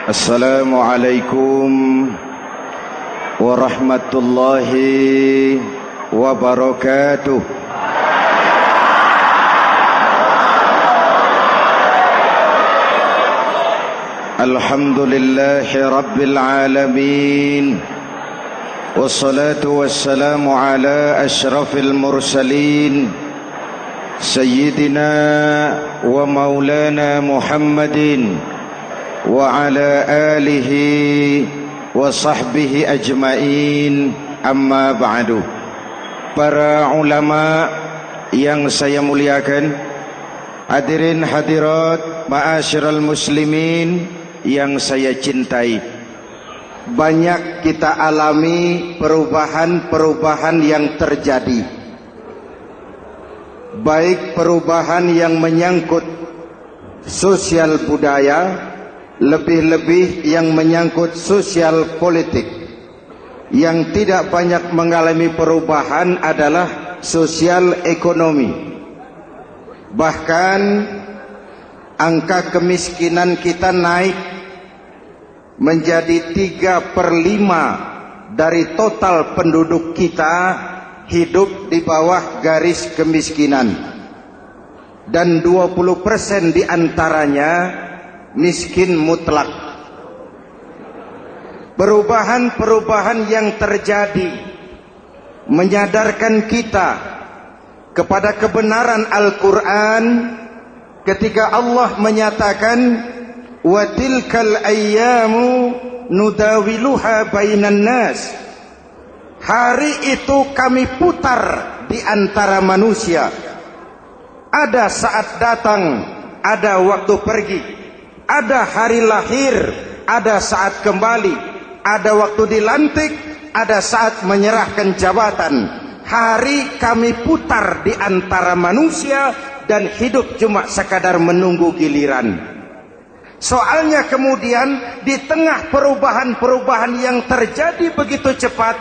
Assalamualaikum warahmatullahi wabarakatuh. Alhamdulillahi rabbil alamin. Wassalatu wassalamu ala ashrafil mursalin Sayyidina wa maulana Muhammadin wa ala alihi wa sahbihi ajmain, amma ba'du. Para ulama yang saya muliakan, hadirin hadirat ma'asyiral muslimin yang saya cintai, banyak kita alami perubahan-perubahan yang terjadi, baik perubahan yang menyangkut sosial budaya, lebih-lebih yang menyangkut sosial politik. Yang tidak banyak mengalami perubahan adalah sosial ekonomi. Bahkan angka kemiskinan kita naik menjadi 3/5 dari total penduduk kita hidup di bawah garis kemiskinan, dan 20% diantaranya miskin mutlak. Perubahan-perubahan yang terjadi menyadarkan kita kepada kebenaran Al-Quran ketika Allah menyatakan wa tilkal ayyamu nudawiluha bainan nas. Hari itu kami putar di antara manusia. Ada saat datang, ada waktu pergi. Ada hari lahir, ada saat kembali, ada waktu dilantik, ada saat menyerahkan jabatan. Hari kami putar di antara manusia dan hidup cuma sekadar menunggu giliran. Soalnya kemudian di tengah perubahan-perubahan yang terjadi begitu cepat,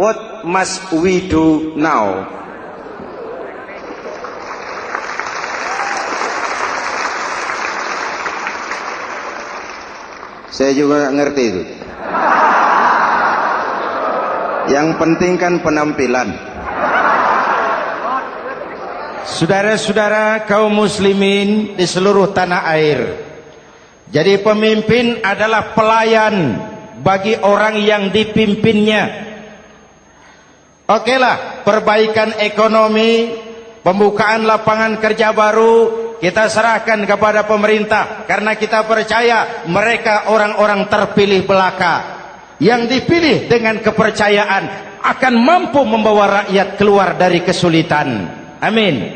what must we do now? Saya juga nggak ngerti itu. Yang penting kan penampilan. Saudara-saudara kaum muslimin di seluruh tanah air, jadi pemimpin adalah pelayan bagi orang yang dipimpinnya. Okelah, perbaikan ekonomi, pembukaan lapangan kerja baru kita serahkan kepada pemerintah, karena kita percaya mereka orang-orang terpilih belaka yang dipilih dengan kepercayaan akan mampu membawa rakyat keluar dari kesulitan. Amin.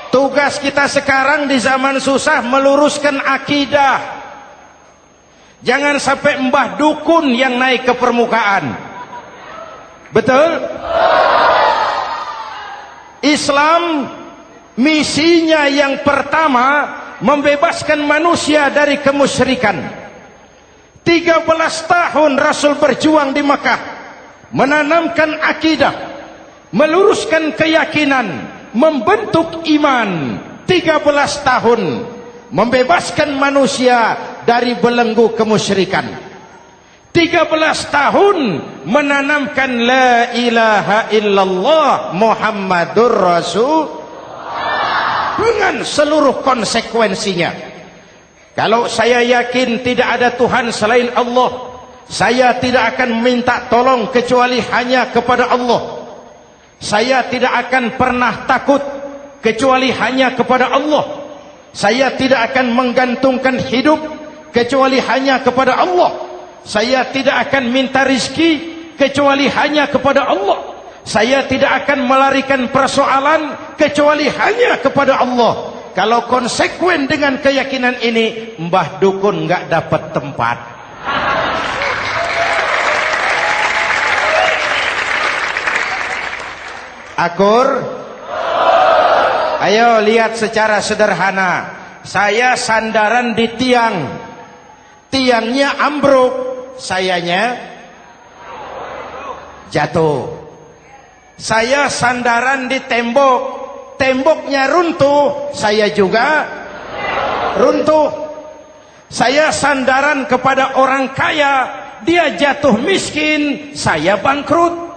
Tugas kita sekarang di zaman susah meluruskan akidah. Jangan sampai mbah dukun yang naik ke permukaan. Betul? Islam misinya yang pertama membebaskan manusia dari kemusyrikan. 13 tahun Rasul berjuang di Makkah, menanamkan akidah, meluruskan keyakinan, membentuk iman. 13 tahun membebaskan manusia dari belenggu kemusyrikan. 13 tahun menanamkan la ilaha illallah Muhammadur Rasul dengan seluruh konsekuensinya. Kalau saya yakin tidak ada Tuhan selain Allah, saya tidak akan minta tolong kecuali hanya kepada Allah. Saya tidak akan pernah takut kecuali hanya kepada Allah. Saya tidak akan menggantungkan hidup kecuali hanya kepada Allah. Saya tidak akan minta rizki kecuali hanya kepada Allah. Saya tidak akan melarikan persoalan kecuali hanya kepada Allah. Kalau konsekuen dengan keyakinan ini, mbah dukun nggak dapat tempat. Akur? Ayo lihat secara sederhana. Saya sandaran di tiang, tiangnya ambruk, sayanya jatuh. Saya sandaran di tembok, temboknya runtuh, saya juga runtuh. Saya sandaran kepada orang kaya, dia jatuh miskin, saya bangkrut.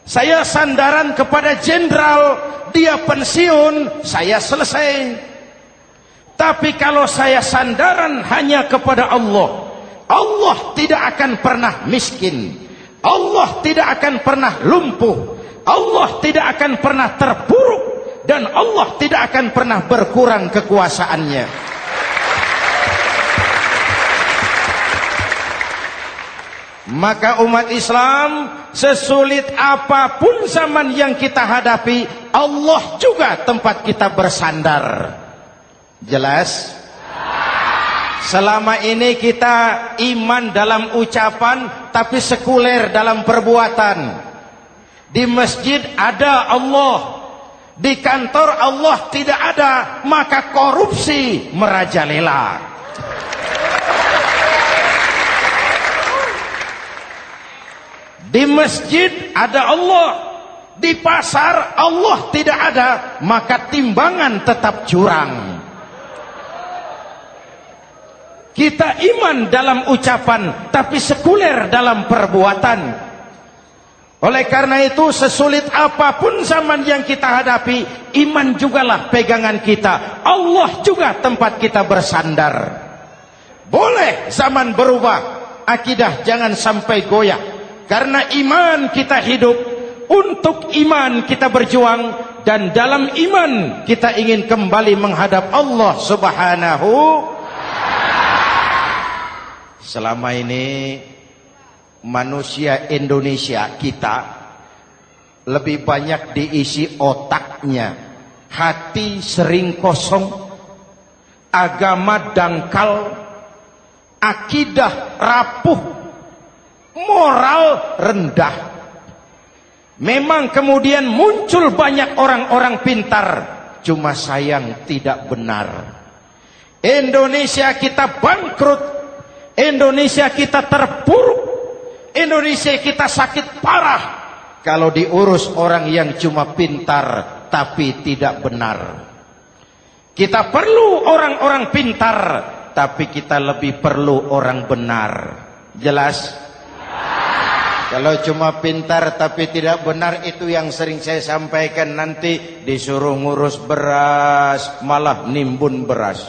Saya sandaran kepada jenderal, dia pensiun, saya selesai. Tapi kalau saya sandaran hanya kepada Allah, Allah tidak akan pernah miskin, Allah tidak akan pernah lumpuh, Allah tidak akan pernah terpuruk, dan Allah tidak akan pernah berkurang kekuasaannya. Maka umat Islam, sesulit apapun zaman yang kita hadapi, Allah juga tempat kita bersandar. Jelas? Selama ini kita iman dalam ucapan, tapi sekuler dalam perbuatan. Di masjid ada Allah, di kantor Allah tidak ada, maka korupsi merajalela. Di masjid ada Allah, di pasar Allah tidak ada, maka timbangan tetap curang. Kita iman dalam ucapan, tapi sekuler dalam perbuatan. Oleh karena itu, sesulit apapun zaman yang kita hadapi, iman jugalah pegangan kita. Allah juga tempat kita bersandar. Boleh zaman berubah, akidah jangan sampai goyah. Karena iman kita hidup, untuk iman kita berjuang, dan dalam iman kita ingin kembali menghadap Allah Subhanahu. Selama ini manusia Indonesia kita lebih banyak diisi otaknya, hati sering kosong, agama dangkal, akidah rapuh, moral rendah. Memang kemudian muncul banyak orang-orang pintar, cuma sayang tidak benar. Indonesia kita bangkrut, Indonesia kita terpuruk, Indonesia kita sakit parah kalau diurus orang yang cuma pintar tapi tidak benar. Kita perlu orang-orang pintar, tapi kita lebih perlu orang benar. Jelas? Kalau cuma pintar tapi tidak benar, itu yang sering saya sampaikan, nanti disuruh ngurus beras malah nimbun beras.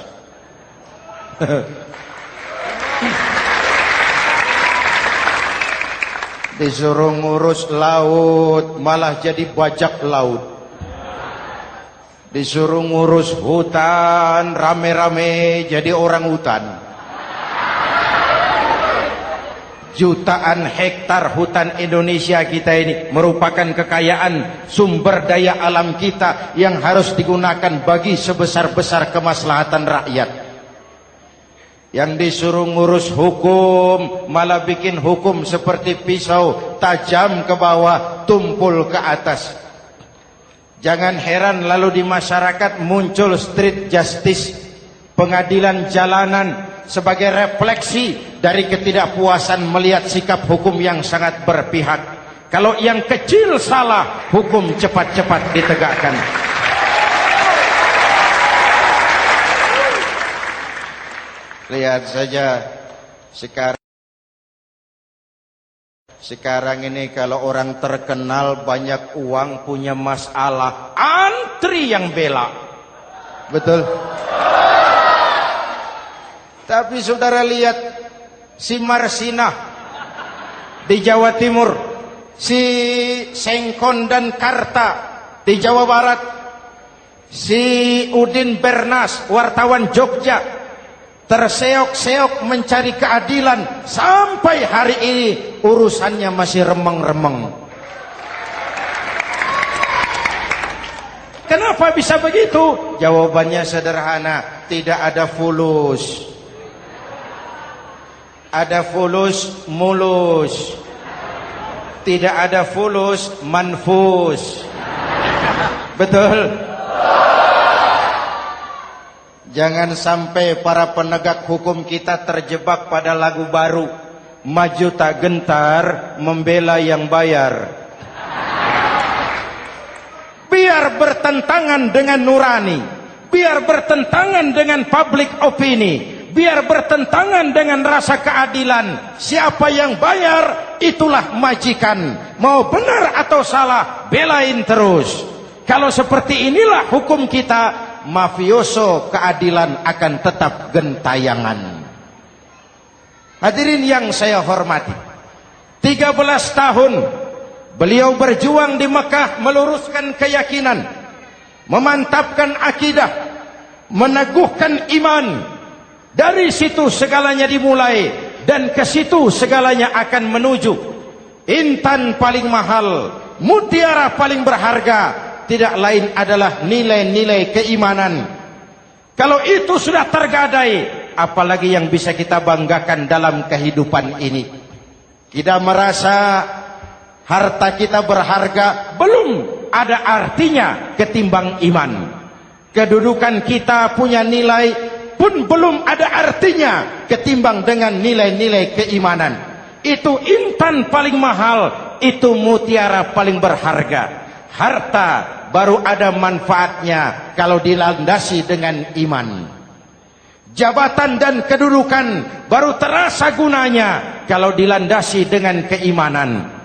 Disuruh ngurus laut malah jadi bajak laut. Disuruh ngurus hutan rame-rame jadi orang hutan. Jutaan hektar hutan Indonesia kita ini merupakan kekayaan sumber daya alam kita yang harus digunakan bagi sebesar-besar kemaslahatan rakyat. Yang disuruh ngurus hukum malah bikin hukum seperti pisau, tajam ke bawah, tumpul ke atas. Jangan heran lalu di masyarakat muncul street justice, pengadilan jalanan, sebagai refleksi dari ketidakpuasan melihat sikap hukum yang sangat berpihak. Kalau yang kecil salah, hukum cepat-cepat ditegakkan. Lihat saja sekarang ini kalau orang terkenal, banyak uang, punya masalah, antri yang bela. Betul? Tapi saudara lihat si Marsinah di Jawa Timur, si Sengkon dan Karta di Jawa Barat, si Udin Bernas wartawan Jogja, terseok-seok mencari keadilan, sampai hari ini urusannya masih remeng-remeng. Kenapa bisa begitu? Jawabannya sederhana, tidak ada fulus. Ada fulus mulus, tidak ada fulus manfus. Betul? Jangan sampai para penegak hukum kita terjebak pada lagu baru, maju tak gentar membela yang bayar. Biar bertentangan dengan nurani, biar bertentangan dengan public opini, biar bertentangan dengan rasa keadilan. Siapa yang bayar, itulah majikan. Mau benar atau salah, belain terus. Kalau seperti inilah hukum kita, mafioso keadilan akan tetap gentayangan. Hadirin yang saya hormati, 13 tahun beliau berjuang di Mekah, meluruskan keyakinan, memantapkan akidah, meneguhkan iman. Dari situ segalanya dimulai, dan ke situ segalanya akan menuju. Intan paling mahal, mutiara paling berharga, tidak lain adalah nilai-nilai keimanan. Kalau itu sudah tergadai, apalagi yang bisa kita banggakan dalam kehidupan ini? Kita merasa harta kita berharga, belum ada artinya ketimbang iman. Kedudukan kita punya nilai pun belum ada artinya ketimbang dengan nilai-nilai keimanan. Itu intan paling mahal, itu mutiara paling berharga. Harta baru ada manfaatnya kalau dilandasi dengan iman. Jabatan dan kedudukan baru terasa gunanya kalau dilandasi dengan keimanan.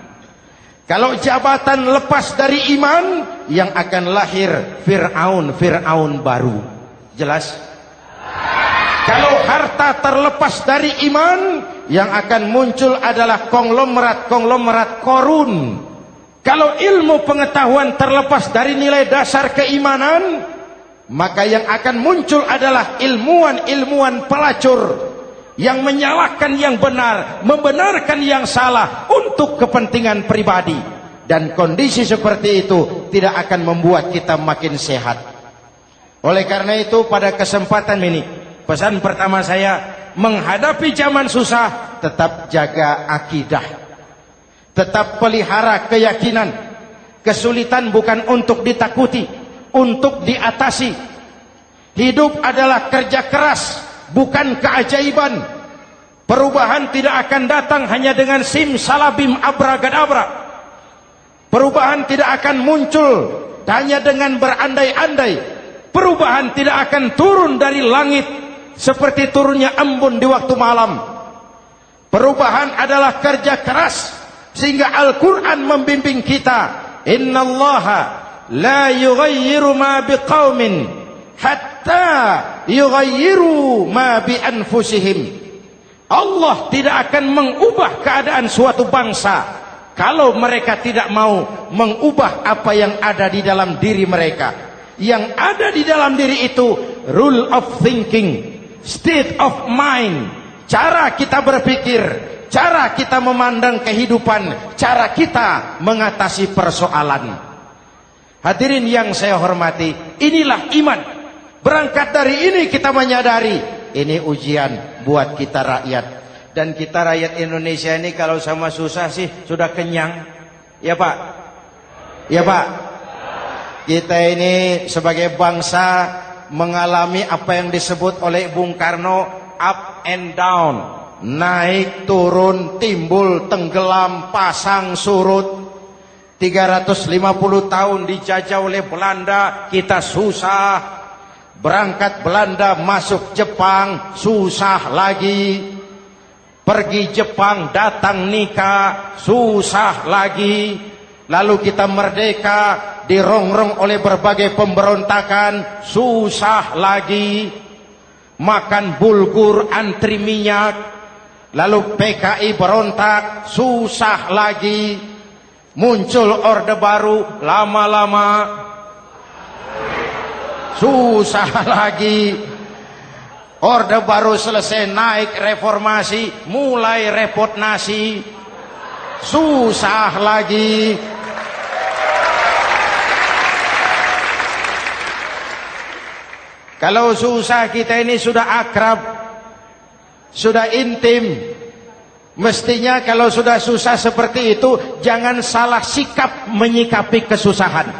Kalau jabatan lepas dari iman, yang akan lahir Fir'aun baru. Jelas? Kalau harta terlepas dari iman, yang akan muncul adalah konglomerat Korun. Kalau ilmu pengetahuan terlepas dari nilai dasar keimanan, maka yang akan muncul adalah ilmuwan pelacur yang menyalahkan yang benar, membenarkan yang salah untuk kepentingan pribadi. Dan kondisi seperti itu tidak akan membuat kita makin sehat. Oleh karena itu, pada kesempatan ini, pesan pertama saya, menghadapi zaman susah, tetap jaga akidah, tetap pelihara keyakinan. Kesulitan bukan untuk ditakuti, untuk diatasi. Hidup adalah kerja keras, bukan keajaiban. Perubahan tidak akan datang hanya dengan simsalabim abragadabra. Perubahan tidak akan muncul hanya dengan berandai-andai. Perubahan tidak akan turun dari langit seperti turunnya embun di waktu malam. Perubahan adalah kerja keras, sehingga Al-Quran membimbing kita, innallaha la yughayyiru ma biqaumin hatta yughayyiru ma bi anfusihim. Allah tidak akan mengubah keadaan suatu bangsa kalau mereka tidak mau mengubah apa yang ada di dalam diri mereka. Yang ada di dalam diri itu rule of thinking, state of mind, cara kita berpikir, cara kita memandang kehidupan, cara kita mengatasi persoalan. Hadirin yang saya hormati, inilah iman. Berangkat dari ini kita menyadari, ini ujian buat kita rakyat. Dan kita rakyat Indonesia ini kalau sama susah sih sudah kenyang. Ya Pak? Ya Pak? Kita ini sebagai bangsa mengalami apa yang disebut oleh Bung Karno up and down. Naik, turun, timbul, tenggelam, pasang, surut. 350 tahun dijajah oleh Belanda, kita susah. Berangkat Belanda masuk Jepang, susah lagi. Pergi Jepang, datang nikah, susah lagi. Lalu kita merdeka, dirongrong oleh berbagai pemberontakan, susah lagi. Makan bulgur, antri minyak. Lalu PKI berontak, susah lagi. Muncul orde baru, lama-lama susah lagi. Orde baru selesai, naik reformasi, mulai repot nasi, susah lagi. Kalau susah kita ini sudah akrab, sudah intim. Mestinya kalau sudah susah seperti itu, jangan salah sikap menyikapi kesusahan.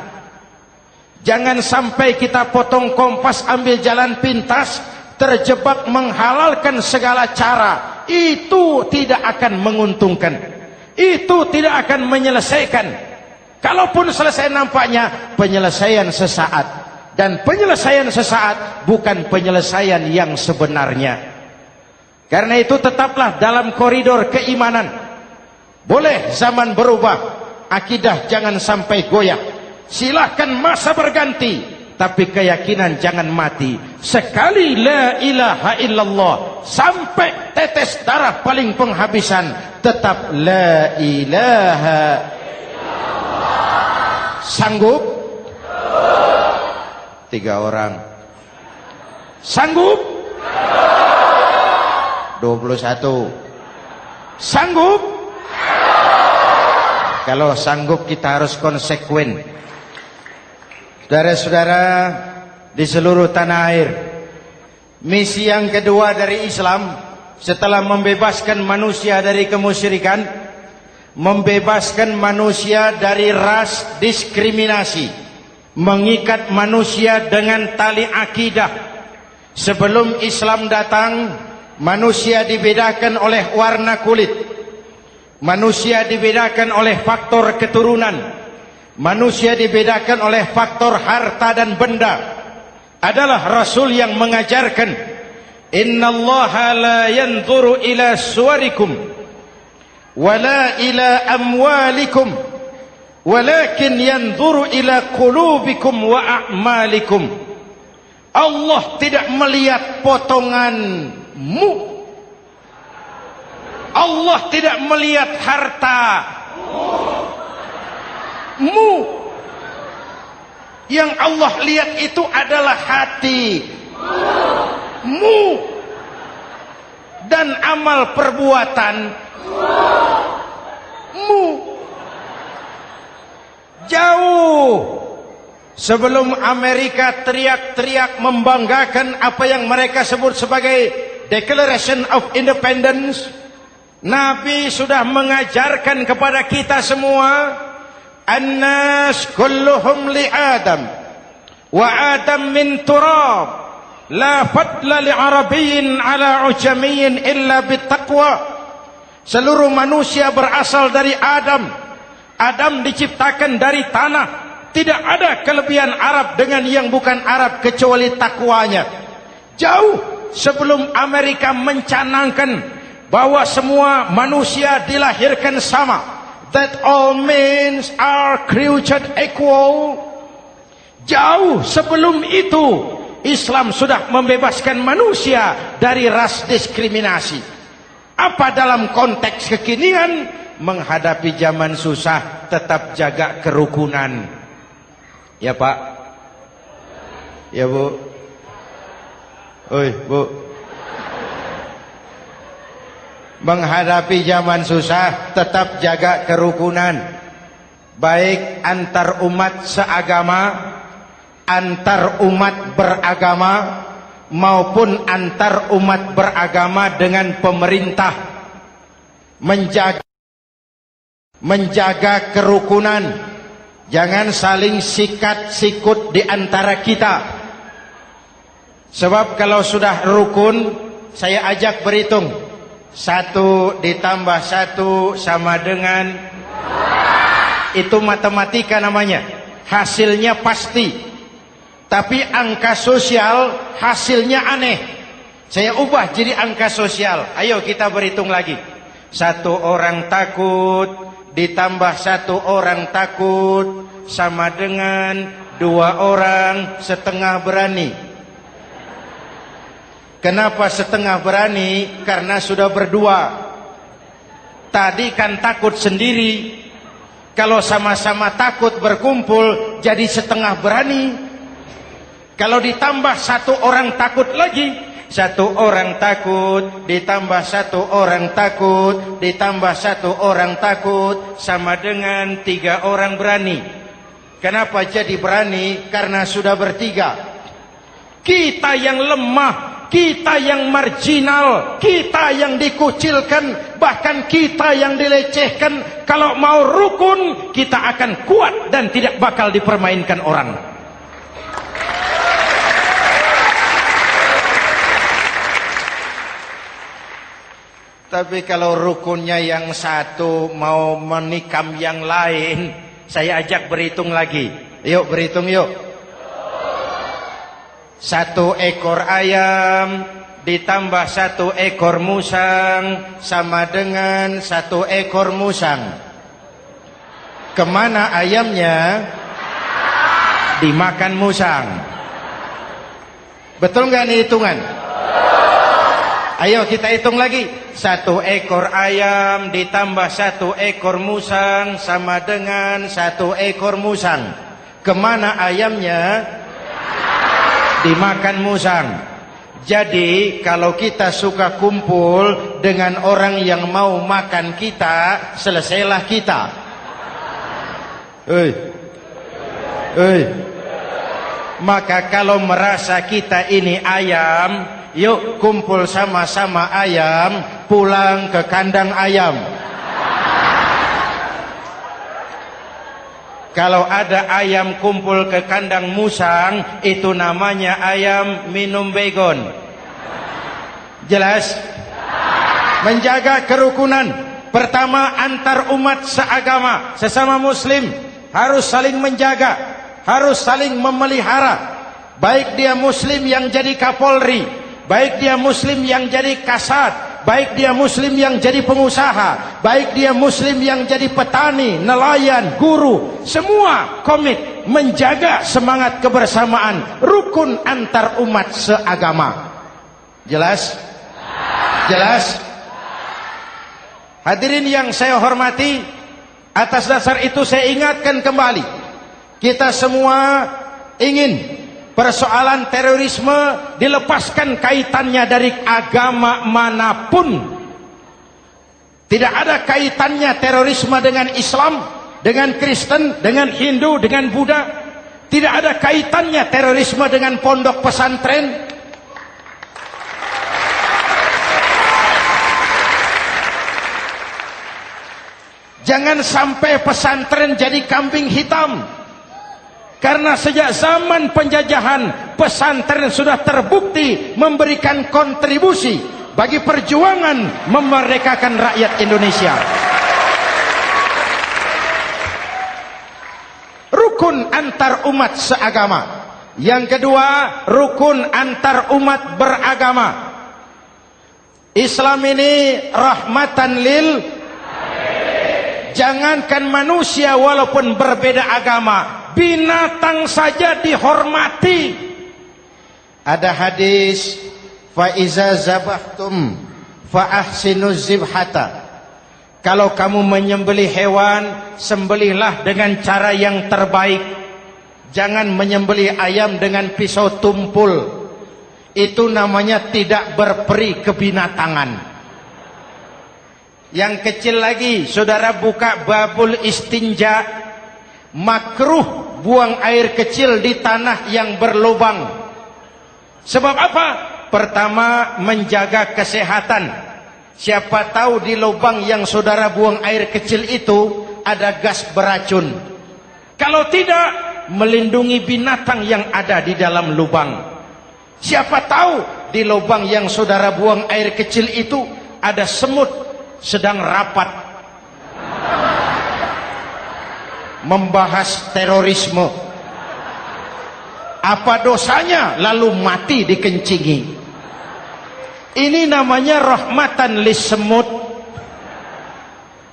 Jangan sampai kita potong kompas, ambil jalan pintas, terjebak menghalalkan segala cara. Itu tidak akan menguntungkan, itu tidak akan menyelesaikan. Kalaupun selesai, nampaknya penyelesaian sesaat. Dan penyelesaian sesaat bukan penyelesaian yang sebenarnya. Karena itu tetaplah dalam koridor keimanan. Boleh zaman berubah, akidah jangan sampai goyah. Silahkan masa berganti, tapi keyakinan jangan mati. Sekali la ilaha illallah sampai tetes darah paling penghabisan, tetap la ilaha illallah. Sanggup? 3 orang. Sanggup? 21. Sanggup? Kalau sanggup kita harus konsekuen. Saudara-saudara di seluruh tanah air, misi yang kedua dari Islam setelah membebaskan manusia dari kemusyrikan, membebaskan manusia dari ras diskriminasi, mengikat manusia dengan tali akidah. Sebelum Islam datang, manusia dibedakan oleh warna kulit, manusia dibedakan oleh faktor keturunan, manusia dibedakan oleh faktor harta dan benda. Adalah Rasul yang mengajarkan, innallaha la yanzuru ila suwarikum wala ila amwalikum walakin yanzuru ila qulubikum wa a'malikum. Allah tidak melihat potonganmu, Allah tidak melihat hartamu. Yang Allah lihat itu adalah hatimu dan amal perbuatanmu. Jauh sebelum Amerika teriak-teriak membanggakan apa yang mereka sebut sebagai Declaration of Independence, Nabi sudah mengajarkan kepada kita semua, An-nas kulluhum li Adam wa Adam min turab la fadla li Arabiyyin ala ujamiyyin illa bittaqwa. Seluruh manusia berasal dari Adam. Adam diciptakan dari tanah. Tidak ada kelebihan Arab dengan yang bukan Arab kecuali takwanya. Jauh sebelum Amerika mencanangkan bahwa semua manusia dilahirkan sama, that all men are created equal. Jauh sebelum itu Islam sudah membebaskan manusia dari ras diskriminasi. Apa dalam konteks kekinian menghadapi zaman susah tetap jaga kerukunan? Ya Pak, ya Bu, oi Bu. Menghadapi zaman susah tetap jaga kerukunan, baik antar umat seagama, antar umat beragama, maupun antar umat beragama dengan pemerintah. Menjaga kerukunan, jangan saling sikat sikut di antara kita. Sebab kalau sudah rukun, saya ajak berhitung. 1 ditambah 1 sama dengan, itu matematika namanya, hasilnya pasti. Tapi angka sosial hasilnya aneh. Saya ubah jadi angka sosial. Ayo kita berhitung lagi. 1 orang takut ditambah 1 orang takut sama dengan 2 orang setengah berani. Kenapa setengah berani? Karena sudah berdua. Tadi kan takut sendiri. Kalau sama-sama takut berkumpul jadi setengah berani. Kalau ditambah 1 orang takut lagi, 1 orang takut ditambah 1 orang takut ditambah 1 orang takut sama dengan 3 orang berani. Kenapa jadi berani? Karena sudah bertiga. Kita yang lemah, kita yang marginal, kita yang dikucilkan, bahkan kita yang dilecehkan, kalau mau rukun kita akan kuat dan tidak bakal dipermainkan orang. Tapi kalau rukunnya yang satu mau menikam yang lain, saya ajak berhitung lagi. Yuk berhitung yuk. 1 ekor ayam ditambah 1 ekor musang sama dengan 1 ekor musang. Kemana ayamnya? Dimakan musang. Betul nggak nih hitungan? Ayo kita hitung lagi. 1 ekor ayam ditambah 1 ekor musang sama dengan 1 ekor musang. Kemana ayamnya? Dimakan musang. Jadi kalau kita suka kumpul dengan orang yang mau makan kita, selesailah kita. Maka kalau merasa kita ini ayam, yuk kumpul sama-sama ayam, pulang ke kandang ayam. Kalau ada ayam kumpul ke kandang musang, itu namanya ayam minum baygon. Jelas? Menjaga kerukunan. Pertama, antar umat seagama, sesama muslim harus saling menjaga, harus saling memelihara. Baik dia muslim yang jadi kapolri, baik dia muslim yang jadi kasat, baik dia muslim yang jadi pengusaha, baik dia muslim yang jadi petani, nelayan, guru, semua komit menjaga semangat kebersamaan, rukun antar umat seagama. Jelas? Jelas? Hadirin yang saya hormati, atas dasar itu saya ingatkan kembali, kita semua ingin persoalan terorisme dilepaskan kaitannya dari agama manapun. Tidak ada kaitannya terorisme dengan Islam, dengan Kristen, dengan Hindu, dengan Buddha. Tidak ada kaitannya terorisme dengan pondok pesantren. Jangan sampai pesantren jadi kambing hitam. Karena sejak zaman penjajahan, pesantren sudah terbukti memberikan kontribusi bagi perjuangan memerdekakan rakyat Indonesia. Rukun antar umat seagama. Yang kedua, rukun antar umat beragama. Islam ini rahmatan lil alamin. Jangankan manusia walaupun berbeda agama, binatang saja dihormati. Ada hadis, fa iza zabahtum fa ahsinuz zibhata. Kalau kamu menyembelih hewan, sembelihlah dengan cara yang terbaik. Jangan menyembelih ayam dengan pisau tumpul. Itu namanya tidak berperi kebinatangan. Yang kecil lagi, saudara buka babul istinja, makruh buang air kecil di tanah yang berlubang. Sebab apa? Pertama, menjaga kesehatan. Siapa tahu di lubang yang saudara buang air kecil itu ada gas beracun. Kalau tidak, melindungi binatang yang ada di dalam lubang. Siapa tahu di lubang yang saudara buang air kecil itu ada semut sedang rapat membahas terorisme. Apa dosanya lalu mati dikencingi? Ini namanya rahmatan lis semut.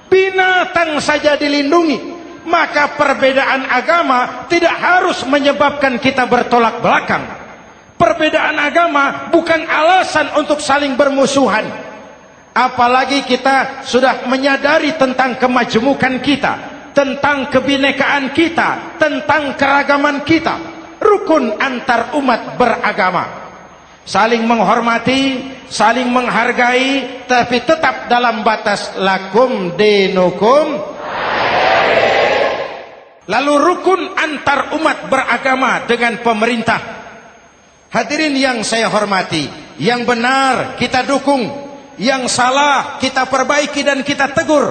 Binatang saja dilindungi. Maka perbedaan agama tidak harus menyebabkan kita bertolak belakang. Perbedaan agama bukan alasan untuk saling bermusuhan. Apalagi kita sudah menyadari tentang kemajemukan kita, tentang kebinekaan kita, tentang keragaman kita. Rukun antar umat beragama. Saling menghormati, saling menghargai, tapi tetap dalam batas lakum dinukum. Lalu rukun antar umat beragama dengan pemerintah. Hadirin yang saya hormati, yang benar kita dukung, yang salah kita perbaiki dan kita tegur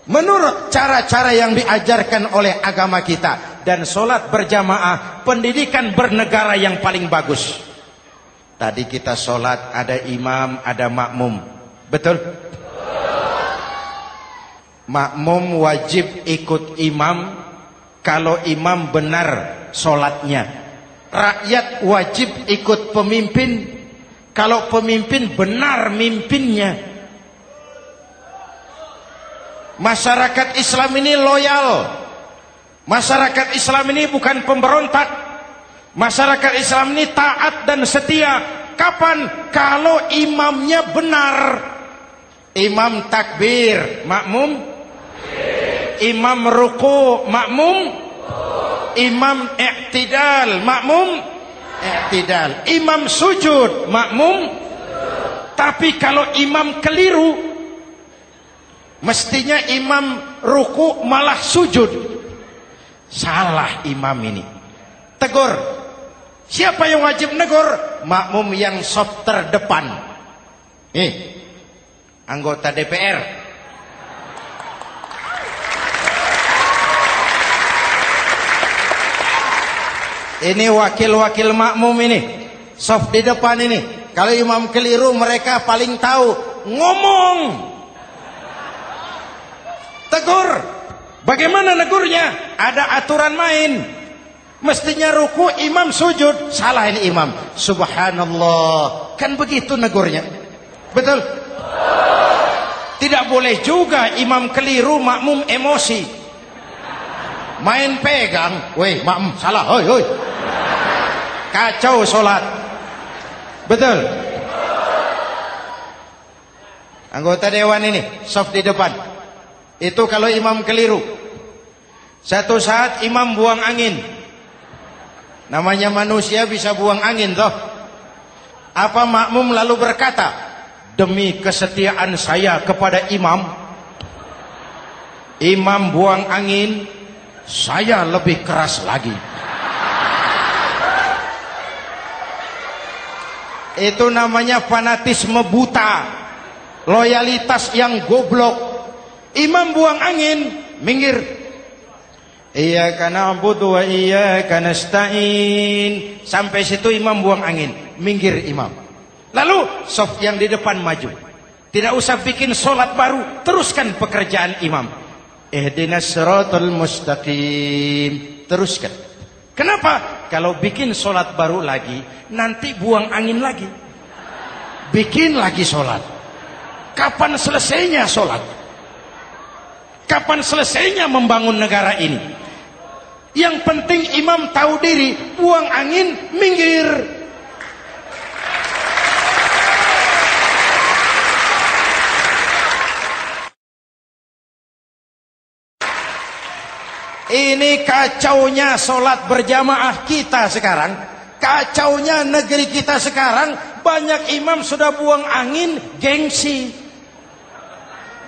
menurut cara-cara yang diajarkan oleh agama kita. Dan sholat berjamaah, pendidikan bernegara yang paling bagus. Tadi kita sholat ada imam, ada makmum, betul? Makmum wajib ikut imam kalau imam benar sholatnya, rakyat wajib ikut pemimpin kalau pemimpin benar mimpinnya. Masyarakat Islam ini loyal. Masyarakat Islam ini bukan pemberontak. Masyarakat Islam ini taat dan setia. Kapan? Kalau imamnya benar. Imam takbir, makmum. Imam ruku, makmum. Imam i'tidal, makmum. I'tidal. Imam sujud, makmum. Tapi kalau imam keliru, mestinya imam ruku malah sujud. Salah imam ini. Tegur. Siapa yang wajib negur? Makmum yang sop terdepan. Anggota DPR. Ini wakil-wakil makmum ini, sop di depan ini. Kalau imam keliru mereka paling tahu. Ngomong. Tegur. Bagaimana negurnya? Ada aturan main. Mestinya ruku, imam sujud. Salah ini imam. Subhanallah. Kan begitu negurnya. Betul? Tidak boleh juga imam keliru, makmum emosi. Main pegang. Weh, makmum salah. Hoi, hoi. Kacau sholat. Betul? Anggota dewan ini, soft di depan. Itu kalau imam keliru. Satu saat imam buang angin. Namanya manusia bisa buang angin toh. Apa makmum lalu berkata, demi kesetiaan saya kepada imam, imam buang angin, saya lebih keras lagi. Itu namanya fanatisme buta, loyalitas yang goblok. Imam buang angin, minggir. Iyyaka na'budu wa iyyaka nasta'in. Sampai situ imam buang angin, minggir imam. Lalu saf yang di depan maju. Tidak usah bikin solat baru, teruskan pekerjaan imam. Ihdinas siratal mustaqim. Teruskan. Kenapa? Kalau bikin solat baru lagi, nanti buang angin lagi. Bikin lagi solat. Kapan selesainya solat? Kapan selesainya membangun negara ini? Yang penting imam tahu diri, buang angin, minggir. Ini kacaunya solat berjamaah kita sekarang. Kacaunya negeri kita sekarang. Banyak imam sudah buang angin, gengsi.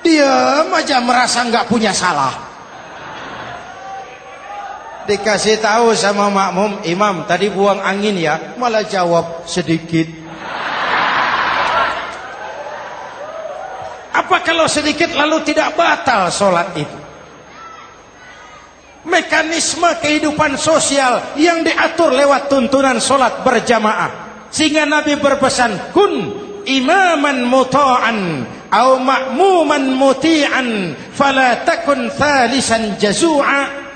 Diam aja merasa nggak punya salah. Dikasih tahu sama makmum, imam tadi buang angin ya, malah jawab sedikit. Apa kalau sedikit lalu tidak batal sholat itu? Mekanisme kehidupan sosial yang diatur lewat tuntunan sholat berjamaah. Sehingga Nabi berpesan, kun imaman muta'an au ma'muman muti'an fala takun thalisan jazu'a.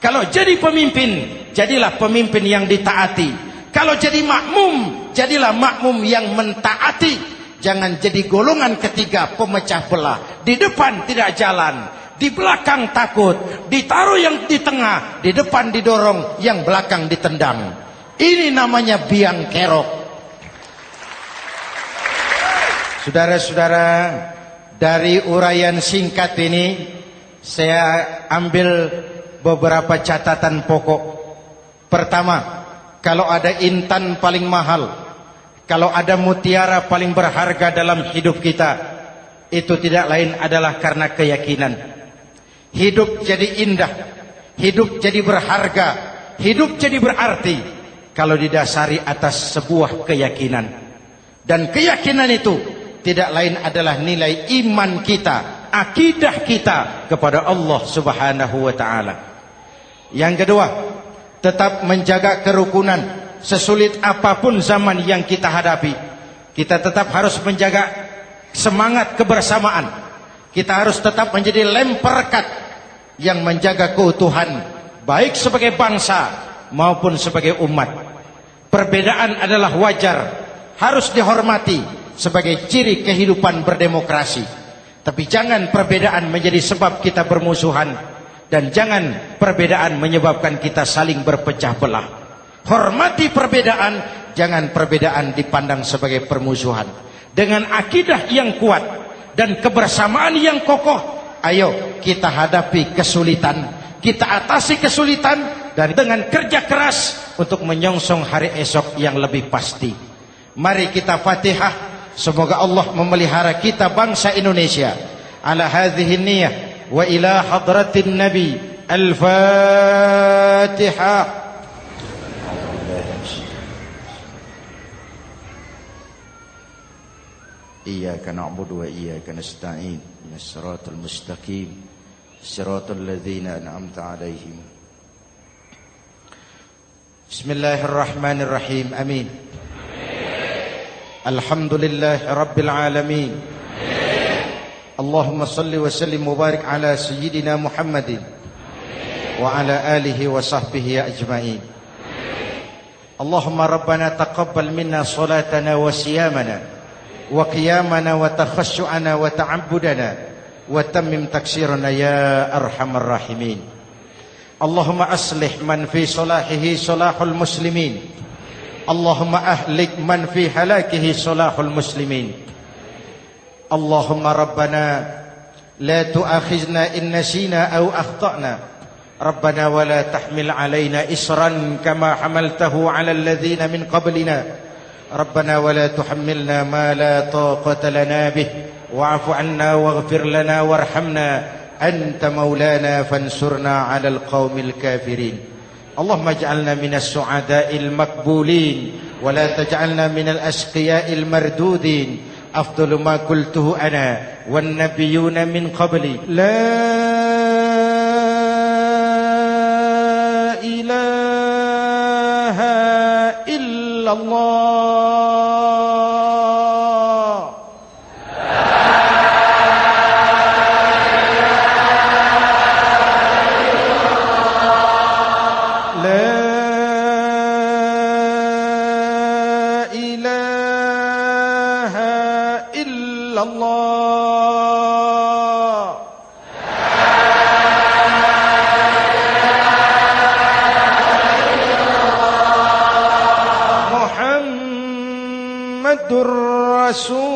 Kalau jadi pemimpin, jadilah pemimpin yang ditaati. Kalau jadi makmum, jadilah makmum yang mentaati. Jangan jadi golongan ketiga pemecah belah. Di depan tidak jalan, di belakang takut, ditaruh yang di tengah, di depan didorong, yang belakang ditendang. Ini namanya biang kerok. Saudara-saudara, dari uraian singkat ini saya ambil beberapa catatan pokok. Pertama, kalau ada intan paling mahal, kalau ada mutiara paling berharga dalam hidup kita, itu tidak lain adalah karena keyakinan. Hidup jadi indah, hidup jadi berharga, hidup jadi berarti kalau didasari atas sebuah keyakinan. Dan keyakinan itu tidak lain adalah nilai iman kita, akidah kita kepada Allah Subhanahu wa taala. Yang kedua, tetap menjaga kerukunan. Sesulit apapun zaman yang kita hadapi, kita tetap harus menjaga semangat kebersamaan. Kita harus tetap menjadi lem perekat yang menjaga keutuhan, baik sebagai bangsa maupun sebagai umat. Perbedaan adalah wajar, harus dihormati sebagai ciri kehidupan berdemokrasi. Tapi jangan perbedaan menjadi sebab kita bermusuhan, dan jangan perbedaan menyebabkan kita saling berpecah belah. Hormati perbedaan, jangan perbedaan dipandang sebagai permusuhan. Dengan akidah yang kuat dan kebersamaan yang kokoh, ayo kita hadapi kesulitan, kita atasi kesulitan, dan dengan kerja keras untuk menyongsong hari esok yang lebih pasti. Mari kita Fatihah, semoga Allah memelihara kita bangsa Indonesia. Ala hadhihi niyah wa ila hadratin Nabi. Al-Fatihah. Iyyaka na'budu wa iyyaka nasta'in. Ihdinas siratal mustaqim. Siratal ladzina an'amta 'alaihim. Bismillahirrahmanirrahim. Amin. Alhamdulillahi rabbil alamin. Allahumma salli wa sallim mubarak ala sayyidina Muhammadin wa ala alihi wa sahbihi ajma'in. Allahumma rabbana taqabbal minna salatana wa siyamana wa qiyamana wa takhashu'ana wa ta'abbudana wa tammim taksirana ya arhamar rahimin. Allahumma aslih man fi salahihi salahul muslimin. Allahumma ahlik man fi halakihi salahul muslimin. Allahumma rabbana la tu'akhizna in nasina aw akhtana. Rabbana wa la tahmil alaina isran kama hamaltahu ala alladhina min qablina. Rabbana wa la tuhammilna ma la taqata lana bih wa'fu 'anna waghfir lana warhamna anta maulana fansurna 'alal qaumil kafirin. Allahumma ij'alna minas su'ada'il maqbulin wa la taj'alna minal ashqiya'il mardudin. Afdalu ma qultuhu ana wan nabiyyuna min qabli. La ilaha illallah. Rasulullah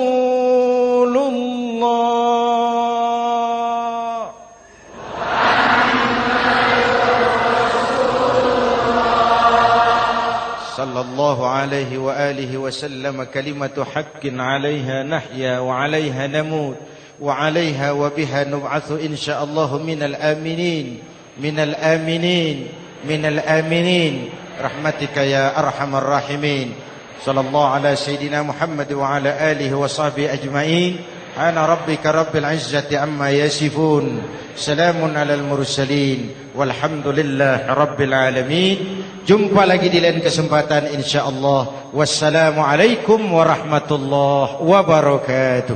sallallahu alaihi wa alihi wasallam. Kalimatu haqqin 'alaiha nahya wa 'alaiha namut wa 'alaiha wa biha nub'atsu insyaallah minal aminin minal aminin minal aminin rahmatika ya arhamar rahimin. Sallallahu ala sayyidina Muhammad wa ala alihi wa sahbihi ajma'in. Ana rabbika rabbil izzati amma yasifun. Salamun alal mursalin. Walhamdulillah rabbil alamin. Jumpa lagi di lain kesempatan insyaallah. Wassalamualaikum warahmatullahi wabarakatuh.